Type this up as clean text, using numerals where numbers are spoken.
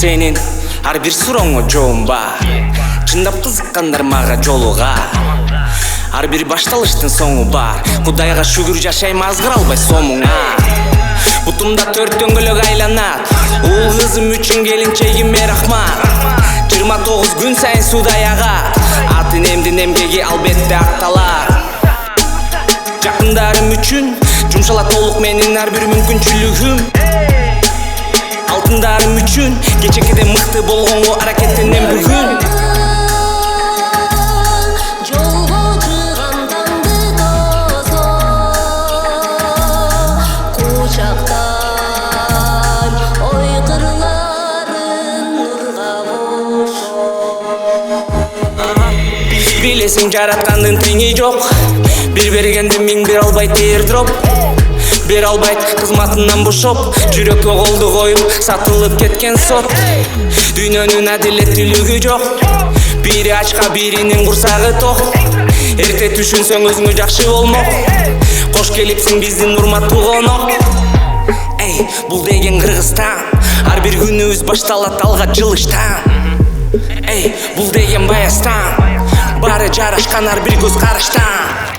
сенин ар бир сурооңо жообум бар. Чындап кызыккандар мага жолуга. Ар бир башталыштын соңу бар. Кудайга шүгүр жашайм азгыра албай сомуңа. Бутумда 4 дөңгөлөк айланат. Уул кызым үчүн келинчегиме рахмат. 29 күн сайын судай агат. Атын эмдин эмгеги албетте акталар. Жакындарым үчүн жумшалат толук менин ар бир мүмкүнчүлүгүм. Алтындарым үчүн кечекеде мыкты болгонго аракеттенем бүгүн. Билесиң жараткандын теңи жок. Бир бергенди миң бир албайт airdrop. Бер албайт кызматынан бошоп. Жүрөккө колду коюп сатылып кеткен сот. Дүйнөнүн адилеттүүлүгү жок. Бири ачка биринин курсагы ток. Эрте түшүнсөң өзүңө жакшы болмок. Кош келипсиң биздин урматтуу конок. Эй, бул деген Кыргызстан. Ар бир күнүбүз башталат алга жылыштан. Эй, бул деген Баястан. Бары жарашкан ар бир көз караштан.